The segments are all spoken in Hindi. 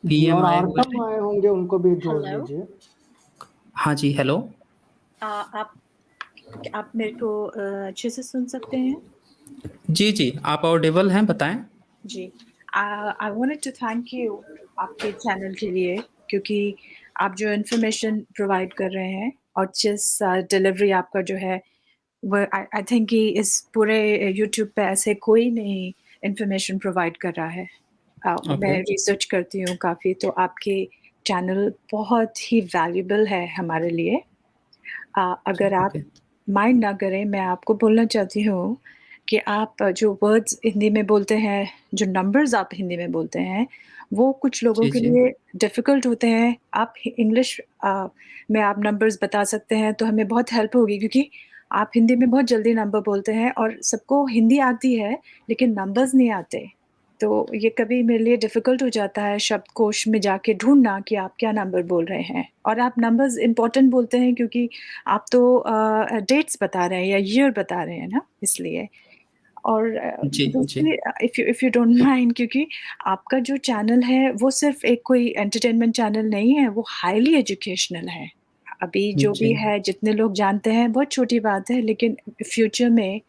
जी, और पीएम आए हुए आर्तम हैं। आए होंगे, उनको भी जोड़ हेलो। लीजिए। हाँ जी, हेलो। आप मेरे को अच्छे से सुन सकते हैं? जी, जी, आप ऑडिबल हैं, बताएँ? जी। I wanted to thank you आपके चैनल के लिए, क्योंकि आप जो इन्फॉर्मेशन प्रोवाइड कर रहे हैं और जिस डिलीवरी आपका जो है, वो आई थिंक कि इस पूरे यूट्यूब पे ऐसे कोई नहीं इन्फॉर्मेशन प्रोवाइड कर रहा है। ओके, मैं रिसर्च करती हूँ काफ़ी, तो आपके चैनल बहुत ही वैल्यूएबल है हमारे लिए। जी, अगर आप ओके। माइंड ना करें, मैं आपको बोलना चाहती हूँ कि आप जो वर्ड्स हिंदी में बोलते हैं, जो नंबर्स आप हिंदी में बोलते हैं, वो कुछ लोगों जी, के जी। लिए डिफ़िकल्ट होते हैं। आप इंग्लिश में आप नंबर्स बता सकते हैं, तो हमें बहुत हेल्प होगी, क्योंकि आप हिंदी में बहुत जल्दी नंबर बोलते हैं और सबको हिंदी आती है, लेकिन नंबर्स नहीं आते। तो ये कभी मेरे लिए डिफ़िकल्ट हो जाता है शब्दकोश में जाके ढूँढना कि आप क्या नंबर बोल रहे हैं। और आप नंबर्स इम्पोर्टेंट बोलते हैं, क्योंकि आप तो डेट्स बता रहे हैं या ईयर बता रहे हैं ना, इसलिए। और जी, जी। दूसरी, इफ़ यू डोंट माइंड, क्योंकि आपका जो चैनल है वो सिर्फ़ एक कोई एंटरटेनमेंट चैनल नहीं है, वो हाइली एजुकेशनल है। अभी जो भी जी, है, जितने लोग जानते हैं बहुत छोटी बात है, लेकिन फ्यूचर में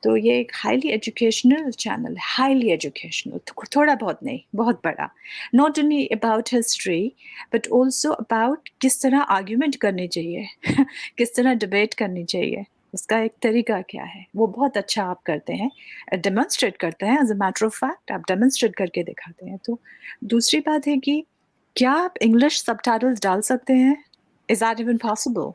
तो ये एक हाइली एजुकेशनल चैनल है, हाइली एजुकेशनल, थोड़ा बहुत नहीं, बहुत बड़ा। Not only about history, but also about किस तरह आर्गुमेंट करनी चाहिए, किस तरह डिबेट करनी चाहिए, उसका एक तरीका क्या है, वो बहुत अच्छा आप करते हैं, डेमोंस्ट्रेट करते हैं, as a matter of fact आप डेमोंस्ट्रेट करके दिखाते हैं। तो दूसरी बात है कि क्या आप इंग्लिश सबटाइटल्स डाल सकते हैं? Is that even possible?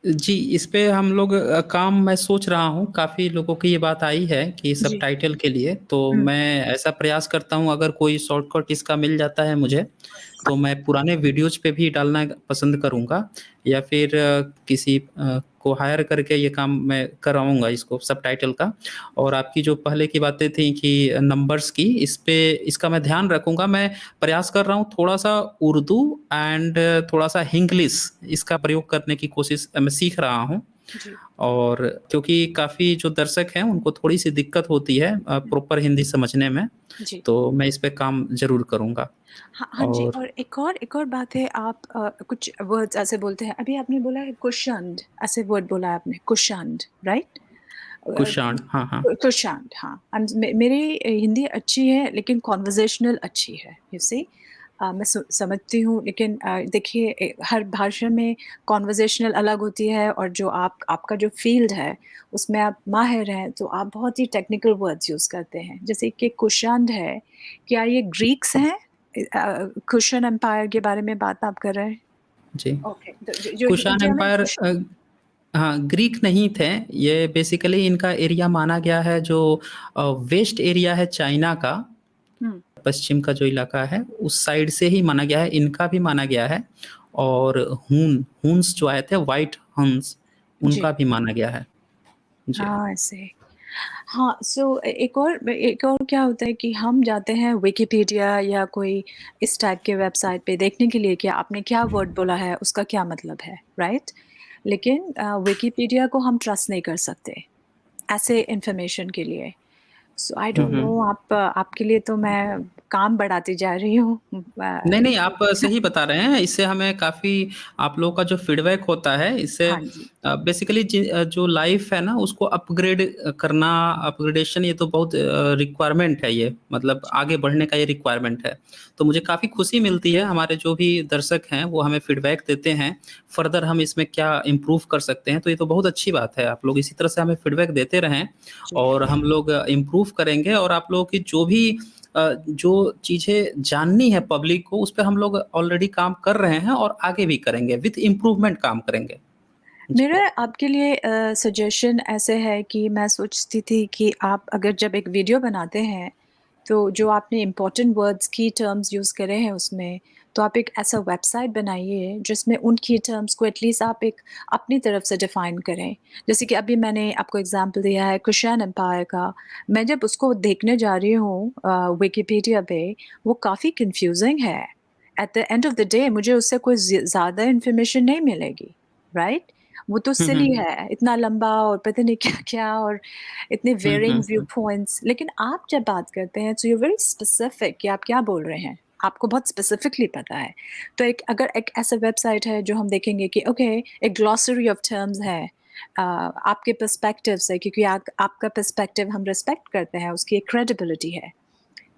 जी, इस पे हम लोग काम मैं सोच रहा हूँ, काफ़ी लोगों की ये बात आई है कि जी। सबटाइटल के लिए, तो हुँ। मैं ऐसा प्रयास करता हूँ अगर कोई शॉर्टकट इसका मिल जाता है मुझे, तो मैं पुराने वीडियोज़ पे भी डालना पसंद करूँगा या फिर किसी को हायर करके ये काम मैं कराऊँगा इसको सबटाइटल का। और आपकी जो पहले की बातें थी कि नंबर्स की, इस पे इसका मैं ध्यान रखूँगा। मैं प्रयास कर रहा हूँ थोड़ा-सा उर्दू एंड थोड़ा-सा हिंग्लिश इसका प्रयोग करने की कोशिश मैं सीख रहा हूँ। जी। और क्योंकि काफ़ी जो दर्शक हैं उनको थोड़ी-सी दिक्कत होती है प्रॉपर हिंदी समझने में, जी। तो मैं इस पे काम ज़रूर करूँगा। हाँ, हाँ जी, और और एक और बात है, आप कुछ वर्ड्स ऐसे बोलते हैं, अभी आपने बोला है कुशंड, ऐसे वर्ड बोला है आपने, कुशंड, राइट? अ, कुषाण हाँ, हाँ। कुशांड, हाँ। मेरी हिंदी अच्छी है, लेकिन कन्वर्सेशनल अच्छी है, यू सी। मैं समझती हूँ, लेकिन देखिए, हर भाषा में कन्वर्सेशनल अलग होती है, और जो आपका जो फ़ील्ड है, उसमें आप माहिर हैं, तो आप बहुत ही टेक्निकल वर्ड्स यूज़ करते हैं। जैसे कि कुशांड है, क्या ये ग्रीक्स हैं? कुशन एम्पायर के बारे में बात आप कर रहे हैं? जी। ओके, तो जो जो कुषाण इंडिया में एम्पायर हाँ, ग्रीक नहीं थे, ये बेसिकली इनका एरिया माना गया है जो वेस्ट एरिया है चाइना का, हुँ, पश्चिम का जो इलाका है, उस साइड से ही माना गया है, इनका भी माना गया है। और हून्स जो आए थे, व्हाइट हंस, जी। उनका भी माना गया है। जी। हाँ, ऐसे। हाँ, सो एक और क्या होता है कि हम जाते हैं विकिपीडिया या कोई इस टाइप के वेबसाइट पे देखने के लिए कि आपने क्या वर्ड बोला है, उसका क्या मतलब है, राइट? लेकिन विकिपीडिया को हम ट्रस्ट नहीं कर सकते, ऐसे इन्फॉर्मेशन के लिए। सो आई हुँ, डोंट नो, हुँ। आपके लिए तो मैं काम बढ़ाती जा रही हूँ। नहीं, नहीं, आप सही बता रहे हैं। इससे हमें काफ़ी आप लोगों का जो फीडबैक होता है, इससे हाँ जी, बेसिकली जो लाइफ़ है ना, उसको अपग्रेड करना, अपग्रेडेशन ये तो बहुत रिक्वायरमेंट है ये, मतलब जी, आगे बढ़ने का ये रिक्वायरमेंट है। तो मुझे काफ़ी खुशी मिलती है, हमारे जो भी दर्शक हैं, वो हमें फीडबैक देते हैं, फर्दर हम इसमें क्या इम्प्रूव कर सकते हैं, तो ये तो बहुत अच्छी बात है। आप लोग इसी तरह से हमें फीडबैक देते रहें जी। और हम लोग इम्प्रूव करेंगे और आप लोगों की जो चीज़ें जाननी है पब्लिक को, उस पे हम लोग ऑलरेडी काम कर रहे हैं और आगे भी करेंगे, विथ इम्प्रूवमेंट काम करेंगे। जी। मेरा आपके लिए सजेशन ऐसे है कि मैं सोचती थी कि आप अगर जब एक वीडियो बनाते हैं, तो जो आपने इम्पोर्टेंट वर्ड्स, की टर्म्स यूज़ करे हैं उसमें, तो आप एक ऐसा वेबसाइट बनाइए जिसमें उन की टर्म्स को एटलीस्ट आप एक अपनी तरफ से डिफ़ाइन करें। जैसे कि अभी मैंने आपको एग्ज़ाम्पल दिया है कुशान एम्पायर का, मैं जब उसको देखने जा रही हूँ विकिपीडिया पे, वो काफ़ी कन्फ्यूज़िंग है। At the end of the day मुझे उससे कोई ज़्यादा इन्फॉर्मेशन नहीं मिलेगी, राइट? वो तो हुँ, सिली हुँ। है, इतना लंबा और पता नहीं क्या-क्या, और इतने हुँ, वेरिंग हुँ, व्यू हुँ। पॉइंट्स। लेकिन आप जब बात करते हैं, so you are very specific कि आप क्या बोल रहे हैं। आपको बहुत स्पेसिफिकली पता है। तो अगर एक ऐसा वेबसाइट है जो हम देखेंगे कि ओके, एक ग्लॉसरी ऑफ टर्म्स है आपके पर्सपेक्टिव से, क्योंकि आपका पर्सपेक्टिव हम रिस्पेक्ट करते हैं, उसकी एक क्रेडिबिलिटी है।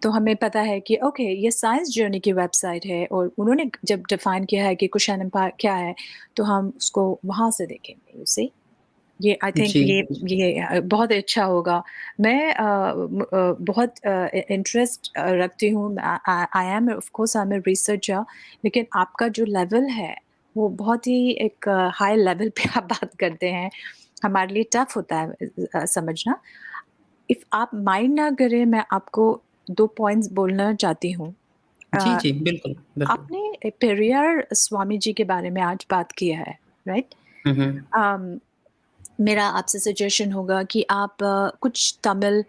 तो हमें पता है कि ओके, ये साइंस जर्नी की वेबसाइट है और उन्होंने जब डिफाइन किया है कि कुशन एम्पायर क्या है, तो हम उसको वहाँ से देखेंगे। यू सी, ये आई थिंक जी, ये बहुत अच्छा होगा। मैं बहुत इंटरेस्ट रखती हूँ। I am of course I am a researcher, लेकिन आपका जो लेवल है वो बहुत ही एक हाई लेवल पे आप बात करते हैं। हमारे लिए टफ होता है समझना। इफ आप माइंड ना करें, मैं आपको 2 पॉइंट्स बोलना चाहती हूँ। जी, अ, जी, बिल्कुल, बिल्कुल। आपने पेरियार स्वामी जी के बारे में आज बात किया है, राइट? हुँ, हुँ। मेरा आपसे सजेशन होगा कि आप कुछ तमिल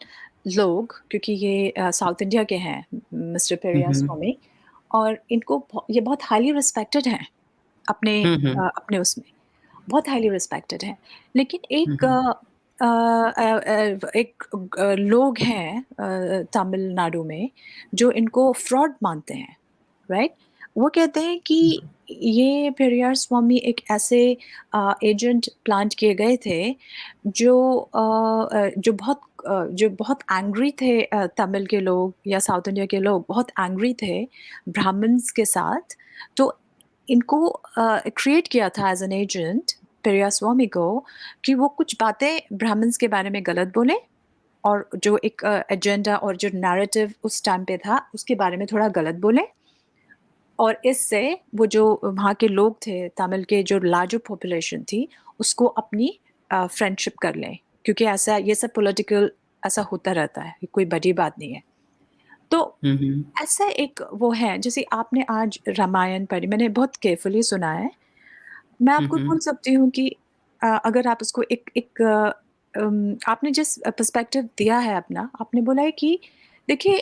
लोग, क्योंकि ये साउथ इंडिया के हैं, मिस्टर हुँ, पेरियार हुँ। स्वामी, और ये बहुत हाईली रिस्पेक्टेड हैं अपने हुँ, हुँ। अपने उसमें, बहुत हाईली रिस्पेक्टेड हैं। लेकिन हुँ, हुँ। लोग हैं तमिलनाडु में जो इनको फ्रॉड मानते हैं, राइट? वो कहते हैं कि ये पेरियार स्वामी एक ऐसे एजेंट प्लांट किए गए थे जो जो बहुत एंग्री थे, तमिल के लोग या साउथ इंडिया के लोग बहुत एंग्री थे ब्राह्मण्स के साथ। तो इनको क्रिएट किया था एज एन एजेंट पेरियार स्वामी को, कि वो कुछ बातें ब्राह्मण्स के बारे में गलत बोले, और जो एक एजेंडा और जो नैरेटिव उस टाइम पे था उसके बारे में थोड़ा गलत बोले, और इससे वो जो वहाँ के लोग थे, तमिल के जो लार्जर पॉपुलेशन थी, उसको अपनी फ्रेंडशिप कर लें, क्योंकि ऐसा ये सब पॉलिटिकल ऐसा होता रहता है, कोई बड़ी बात नहीं है। तो हुँ, हुँ। ऐसा एक वो है, जैसे आपने आज रामायण पढ़ी, मैंने बहुत केयरफुली सुना है। मैं हुँ, आपको हुँ। बोल सकती हूँ कि अगर आप उसको आपने जिस पर्सपेक्टिव दिया है अपना, आपने बोला है कि देखिए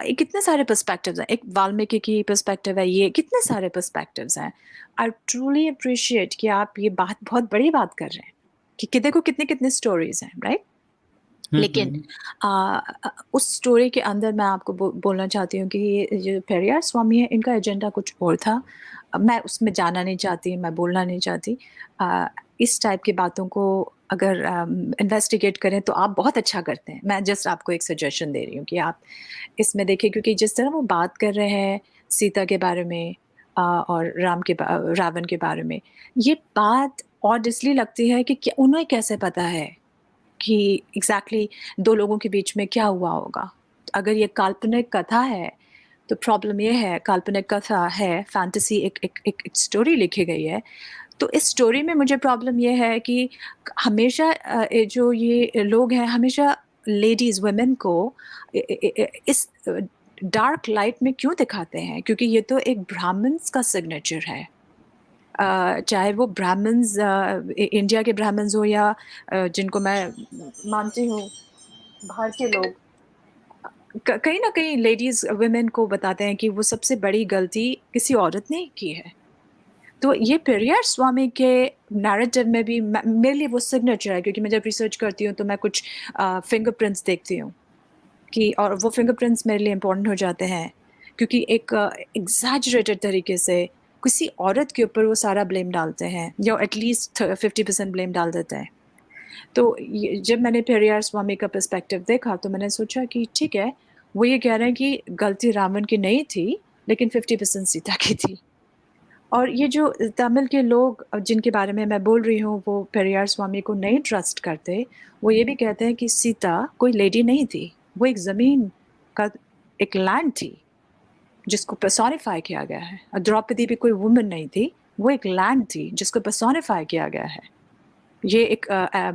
ये कितने सारे पर्सपेक्टिव्स हैं। एक वाल्मीकि की पर्सपेक्टिव है, ये कितने सारे पर्सपेक्टिव्स हैं। आई ट्रूली अप्रिशिएट कि आप ये बात बहुत बड़ी बात कर रहे हैं कि देखो कितने-कितने स्टोरीज़ हैं, राइट? हुँ, लेकिन हुँ। उस स्टोरी के अंदर मैं आपको बोलना चाहती हूँ कि ये जो पेरियार स्वामी है, इनका एजेंडा कुछ और था। मैं उसमें जाना नहीं चाहती, मैं बोलना नहीं चाहती। इस टाइप की बातों को अगर इन्वेस्टिगेट करें तो आप बहुत अच्छा करते हैं। मैं जस्ट आपको एक सजेशन दे रही हूँ कि आप इसमें देखिए, क्योंकि जिस तरह वो बात कर रहे हैं सीता के बारे में और रावण के बारे में, ये बात ऑनेस्टली लगती है कि क्या उन्हें कैसे पता है कि एग्ज़ैक्टली 2 लोगों के बीच में क्या हुआ होगा। अगर ये काल्पनिक कथा है, तो प्रॉब्लम ये है, काल्पनिक कथा है, फैंटेसी एक स्टोरी लिखी गई है। तो इस स्टोरी में मुझे प्रॉब्लम ये है कि हमेशा जो ये लोग हैं, हमेशा लेडीज़ वुमेन को इस डार्क लाइट में क्यों दिखाते हैं? क्योंकि ये तो एक ब्राह्मण्स का सिग्नेचर है। चाहे वो ब्राह्मण्स इंडिया के ब्राह्मण्स हो या जिनको मैं मानती हूँ बाहर के लोग, कहीं ना कहीं लेडीज वुमेन को बताते हैं कि वो सबसे बड़ी गलती किसी औरत ने की है। तो ये पेरियार स्वामी के नैरेटिव में भी मेरे लिए वो सिग्नेचर है, क्योंकि मैं जब रिसर्च करती हूँ तो मैं कुछ फिंगरप्रिंट्स देखती हूँ कि, और वो फिंगरप्रिंट्स मेरे लिए इम्पोर्टेंट हो जाते हैं, क्योंकि एक एग्जैजरेटेड तरीके से किसी औरत के ऊपर वो सारा ब्लेम डालते हैं, या एटलीस्ट 50% ब्लेम डाल देते हैं। तो जब मैंने पेरियार स्वामी का पर्सपेक्टिव देखा तो मैंने सोचा कि ठीक है, वो ये कह रहे हैं कि गलती रावण की नहीं थी, लेकिन 50% सीता की थी। और ये जो तमिल के लोग जिनके बारे में मैं बोल रही हूँ, वो पेरियार स्वामी को नहीं ट्रस्ट करते। वो ये भी कहते हैं कि सीता कोई लेडी नहीं थी, वो एक ज़मीन का एक लैंड थी, जिसको पर्सोनिफ़ाई किया गया है। द्रौपदी भी कोई वुमन नहीं थी, वो एक लैंड थी जिसको पर्सोनिफ़ाई किया गया है। ये एक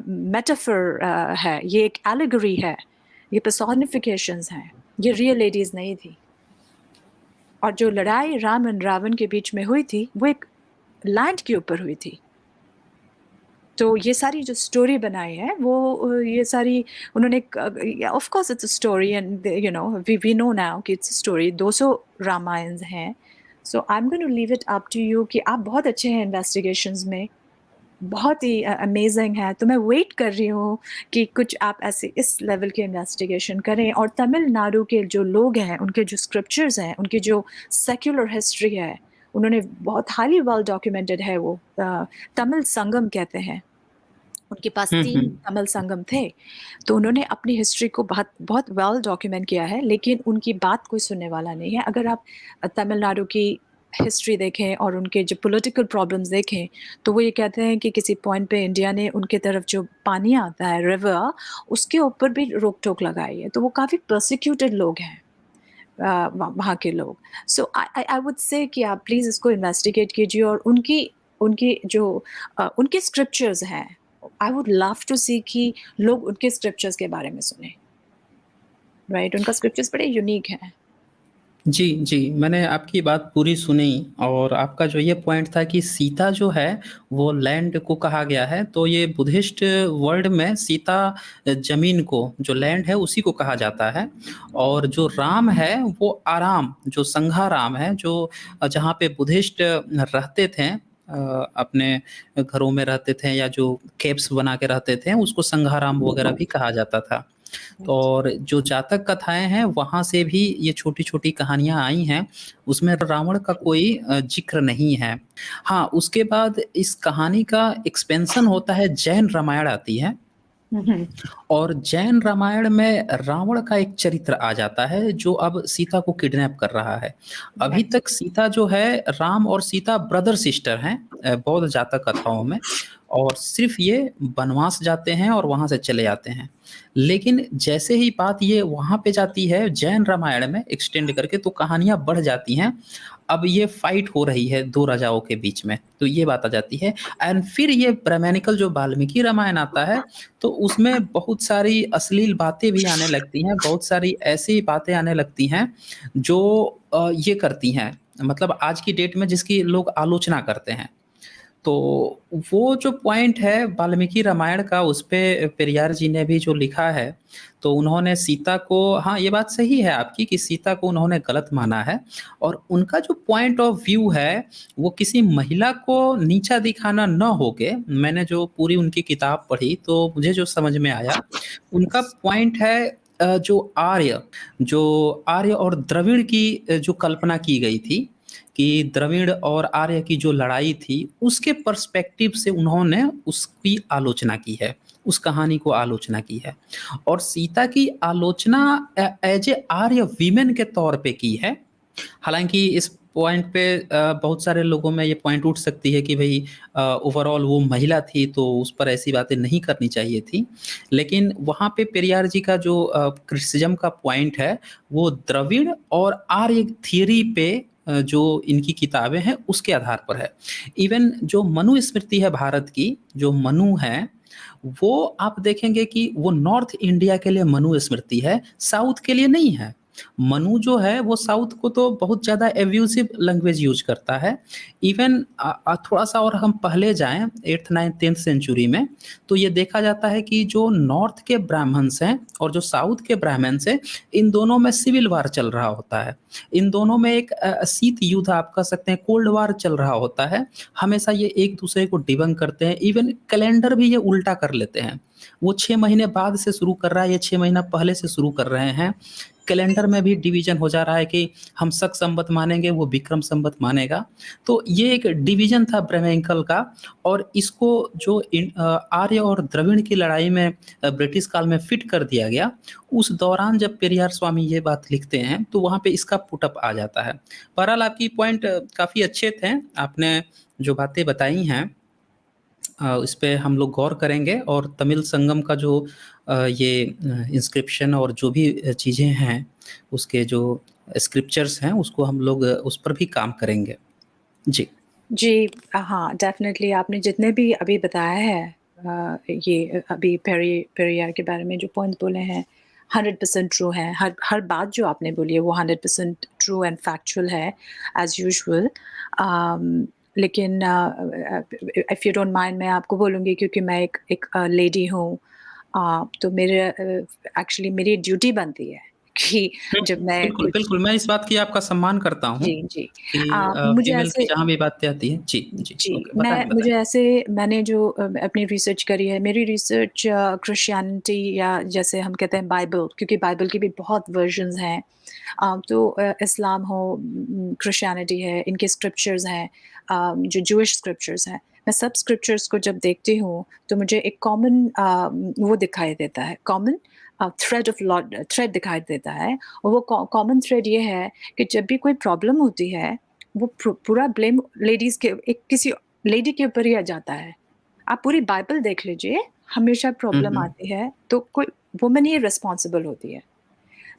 मेटाफर है, ये एक एलेगरी है, ये पर्सोनिफ़िकेशंस हैं, ये रियल लेडीज़ नहीं थी। और जो लड़ाई राम और रावण के बीच में हुई थी, वो एक लैंड के ऊपर हुई थी। तो ये सारी जो स्टोरी बनाई है, वो ये सारी उन्होंने of course it's a story, and you know we know now कि इट्स अ स्टोरी। 200 रामायण्स हैं। So I am going to leave it up to you कि आप बहुत अच्छे हैं इन्वेस्टिगेशंस में। बहुत ही अमेज़िंग है, तो मैं वेट कर रही हूँ कि कुछ आप ऐसे इस लेवल की इन्वेस्टिगेशन करें और तमिलनाडु के जो लोग हैं, उनके जो स्क्रिप्चर्स हैं, उनकी जो सेक्युलर हिस्ट्री है, उन्होंने बहुत हाइली वेल डॉक्यूमेंटेड है वो तमिल संगम कहते हैं। उनके पास हुँ, 3 हुँ। तमिल संगम थे, तो उन्होंने अपनी हिस्ट्री को बहुत बहुत वेल डॉक्यूमेंट किया है, लेकिन उनकी बात कोई सुनने वाला नहीं है। अगर आप तमिलनाडु की हिस्ट्री देखें और उनके जो पॉलिटिकल प्रॉब्लम्स देखें, तो वो ये कहते हैं कि किसी पॉइंट पे इंडिया ने उनके तरफ जो पानी आता है, रिवर, उसके ऊपर भी रोक-टोक लगाई है। तो वो काफ़ी पर्सिक्यूटेड लोग हैं, वहाँ के लोग। सो आई वुड से कि आप प्लीज़ इसको इन्वेस्टिगेट कीजिए और उनकी उनकी जो उनके स्क्रिप्चर्स हैं, आई वुड लव टू सी कि लोग उनके स्क्रिप्चर्स के बारे में सुनें, राइट? उनका स्क्रिप्चर्स बड़े यूनिक हैं। जी, जी। मैंने आपकी बात पूरी सुनी और आपका जो ये पॉइंट था कि सीता जो है, वो लैंड को कहा गया है, तो ये बुद्धिस्ट वर्ल्ड में सीता ज़मीन को, जो लैंड है, उसी को कहा जाता है। और जो राम है, वो आराम, जो संघा राम है, जो जहाँ पे बुद्धिस्ट रहते थे अपने घरों में रहते थे या जो केव्स बना के रहते थे, उसको संघाराम वगैरह भी कहा जाता था। राइट। और जो जातक कथाएँ हैं, वहाँ से भी ये छोटी-छोटी कहानियाँ आई हैं, उसमें रावण का कोई ज़िक्र नहीं है। हाँ, उसके बाद इस कहानी का एक्सपेंशन होता है, जैन रामायण आती है हुँ, हुँ। और जैन रामायण में रावण का एक चरित्र आ जाता है, जो अब सीता को किडनैप कर रहा है। अभी राइट। तक सीता जो है, राम और सीता ब्रदर सिस्टर हैं बौद्ध जातक कथाओं में और सिर्फ़ ये वनवास जाते हैं और वहाँ से चले आते हैं। लेकिन जैसे ही बात ये वहाँ पे जाती है जैन रामायण में एक्सटेंड करके तो कहानियाँ बढ़ जाती हैं। अब ये फाइट हो रही है 2 राजाओं के बीच में, तो ये बात आ जाती है एंड फिर ये ब्राह्मणिकल जो वाल्मीकि रामायण आता है, तो उसमें बहुत सारी अश्लील बातें भी आने लगती हैं, बहुत सारी ऐसी बातें आने लगती हैं जो ये करती हैं, मतलब आज की डेट में जिसकी लोग आलोचना करते हैं। तो वो जो पॉइंट है वाल्मीकि रामायण का उसपे पेरियार जी ने भी जो लिखा है, तो उन्होंने सीता को हाँ, ये बात सही है आपकी कि सीता को उन्होंने गलत माना है और उनका जो पॉइंट ऑफ व्यू है, वो किसी महिला को नीचा दिखाना ना हो के मैंने जो पूरी उनकी किताब पढ़ी, तो मुझे जो समझ में आया, उनका पॉइंट है जो आर्य और द्रविड़ की जो कल्पना की गई थी कि द्रविड़ और आर्य की जो लड़ाई थी, उसके पर्सपेक्टिव से उन्होंने उसकी आलोचना की है, उस कहानी को आलोचना की है। और सीता की आलोचना एज़ ए आर्य वीमेन के तौर पे की है। हालाँकि इस पॉइंट पे बहुत सारे लोगों में ये पॉइंट उठ सकती है कि भई ओवरऑल वो महिला थी तो उस पर ऐसी बातें नहीं करनी चाहिए थी। लेकिन वहाँ पे पेरियार जी का जो क्रिटिसिज़्म का पॉइंट है, वो द्रविड़ और आर्य थियरी पे जो इनकी किताबें हैं उसके आधार पर है। इवन जो मनुस्मृति है भारत की, जो मनु है, वो आप देखेंगे कि वो नॉर्थ इंडिया के लिए मनुस्मृति है, साउथ के लिए नहीं है। मनु जो है वो साउथ को तो बहुत ज़्यादा एब्यूसिव लैंग्वेज यूज़ करता है। इवन थोड़ा-सा और हम पहले जाएँ 8th 9th 10th सेंचुरी में, तो ये देखा जाता है कि जो नॉर्थ के ब्राह्मण्स हैं और जो साउथ के ब्राह्मण्स हैं, इन दोनों में सिविल वार चल रहा होता है। इन दोनों में एक शीत युद्ध आप कह सकते हैं, कोल्ड वार चल रहा होता है। हमेशा ये एक-दूसरे को डिबंक करते हैं, इवन कैलेंडर भी ये उल्टा कर लेते हैं। वो 6 महीने बाद से शुरू कर रहा है, ये 6 महीना पहले से शुरू कर रहे हैं। कैलेंडर में भी डिवीज़न हो जा रहा है कि हम शक संवत मानेंगे, वो विक्रम संवत मानेगा। तो ये एक डिवीज़न था ब्रह्मंकल का और इसको जो आर्य और द्रविड़ की लड़ाई में ब्रिटिश काल में फिट कर दिया गया, उस दौरान जब पेरियार स्वामी ये बात लिखते हैं, तो वहाँ पे इसका पुट अप आ जाता है। बहरहाल आपकी पॉइंट काफ़ी अच्छे थे, आपने जो बातें बताई हैं इस पे हम लोग गौर करेंगे और तमिल संगम का जो ये इंस्क्रिप्शन और जो भी चीज़ें हैं, उसके जो स्क्रिप्चर्स हैं, उसको हम लोग उस पर भी काम करेंगे। जी। जी, हाँ, डेफ़िनेटली आपने जितने भी अभी बताया है ये अभी पेरियार के बारे में जो पॉइंट्स बोले हैं, 100% ट्रू है। हर हर बात जो आपने बोली है वो 100% ट्रू एंड फैक्चुअल है एज़ यूजुअल। लेकिन इफ यू डोंट माइंड मैं आपको बोलूँगी क्योंकि मैं एक लेडी हूँ, तो मेरे एक्चुअली मेरी ड्यूटी बनती है कि हुँ, जब मैं बिल्कुल, कुछ बिल्कुल, मैं इस बात की आपका सम्मान करता हूँ जी, जी। कि मुझे फीमेल की ऐसे जहाँ भी बातें आती हैं जी, जी, जी, ओके, बताएँ, मुझे बताएँ। ऐसे मैंने जो अपनी रिसर्च करी है, मेरी रिसर्च क्रिश्चियनिटी या जैसे हम कहते हैं बाइबल, क्योंकि बाइबल के भी बहुत वर्जन्स हैं। तो इस्लाम हो, क्रिश्चियनिटी है, इनके स्क्रिप्चर्स हैं, जो जूइश स्क्रिप्चर्स हैं। मैं सब स्क्रिप्चर्स को जब देखती हूँ, तो मुझे एक कॉमन वो दिखाई देता है, कॉमन थ्रेड दिखाई देता है। और वो कॉमन थ्रेड ये है कि जब भी कोई प्रॉब्लम होती है, वो पूरा ब्लेम लेडीज़ के एक किसी लेडी के ऊपर ही आ जाता है। आप पूरी बाइबल देख लीजिए, हमेशा हुँ, प्रॉब्लम हुँ, आती है, तो कोई वुमन ही रिस्पॉन्सिबल होती है।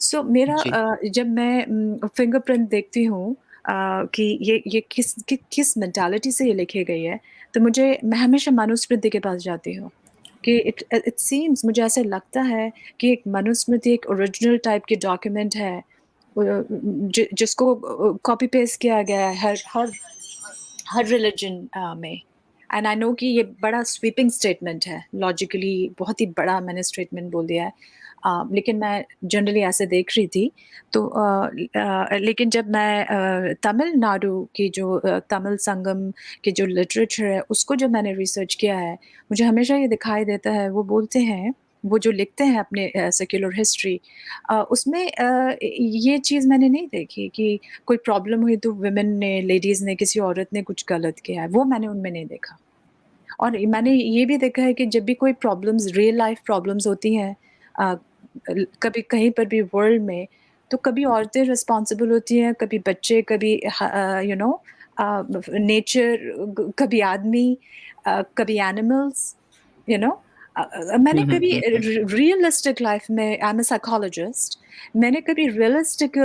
सो मेरा जी। जब मैं फिंगरप्रिंट देखती हूँ कि ये किस मेंटालिटी से ये लिखी गई है, तो मैं हमेशा मनुस्मृति के पास जाती हूँ कि इट इट सीम्स मुझे ऐसा लगता है कि एक मनुस्मृति एक ओरिजिनल टाइप की डॉक्यूमेंट है जिसको कॉपी पेस्ट किया गया है हर रिलीजन में। एंड आई नो कि ये बड़ा स्वीपिंग स्टेटमेंट है, लॉजिकली बहुत ही बड़ा मैंने स्टेटमेंट बोल दिया है। लेकिन मैं जनरली ऐसे देख रही थी। तो लेकिन जब मैं तमिलनाडु की जो तमिल संगम की जो लिटरेचर है, उसको जब मैंने रिसर्च किया है, मुझे हमेशा ये दिखाई देता है, वो बोलते हैं, वो जो लिखते हैं अपने सेक्युलर हिस्ट्री, उसमें ये चीज़ मैंने नहीं देखी कि कोई प्रॉब्लम हुई तो वुमेन ने, लेडीज़ ने, किसी औरत ने कुछ गलत किया है, वो मैंने उनमें नहीं देखा। और मैंने ये भी देखा है कि जब भी कोई प्रॉब्लम्स, रियल लाइफ़ प्रॉब्लम्स होती हैं अ, कभी कहीं पर भी वर्ल्ड में, तो कभी औरतें रिस्पॉन्सिबल होती हैं, कभी बच्चे, कभी नेचर, कभी आदमी, कभी एनिमल्स, यू नो। हुँ, मैंने हुँ, कभी हुँ, हुँ। रियलिस्टिक लाइफ में, आई एम अ साइकोलॉजिस्ट, मैंने कभी रियलिस्टिक,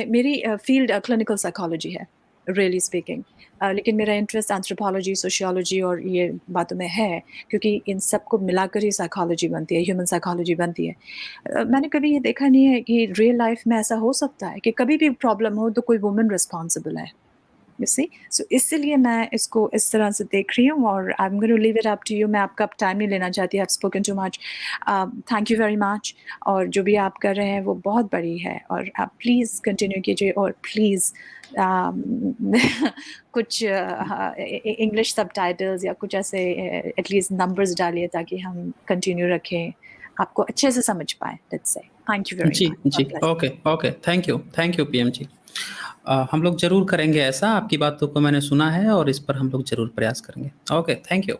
मेरी फील्ड क्लिनिकल साइकोलॉजी है, रियली स्पीकिंग। लेकिन मेरा इंटरेस्ट एंथ्रोपोलॉजी, सोशियोलॉजी और ये बातों में है, क्योंकि इन सबको मिलाकर ही साइकोलॉजी बनती है, ह्यूमन साइकोलॉजी बनती है। मैंने कभी ये देखा नहीं है कि रियल लाइफ में ऐसा हो सकता है कि कभी भी प्रॉब्लम हो तो कोई वुमन रिस्पॉन्सिबल है। यू सी, सो इसीलिए मैं इसको इस तरह से देख रही हूँ और I am going to leave it up to you. मैं आपका टाइम नहीं लेना चाहती, I have spoken too much. Thank you very much. और जो भी आप कर रहे हैं वो बहुत बड़ी है, और आप प्लीज़ कंटिन्यू कीजिए, और प्लीज़ कुछ इंग्लिश सबटाइटल्स या कुछ ऐसे एटलीस्ट नंबर्स डालिए ताकि हम कंटिन्यू रखें, आपको अच्छे से समझ पाएँ। Let's say thank you very ji, much, ji, god bless. Okay, okay, thank you PM ji. हम लोग ज़रूर करेंगे ऐसा, आपकी बातों को मैंने सुना है और इस पर हम लोग ज़रूर प्रयास करेंगे। Okay, thank you.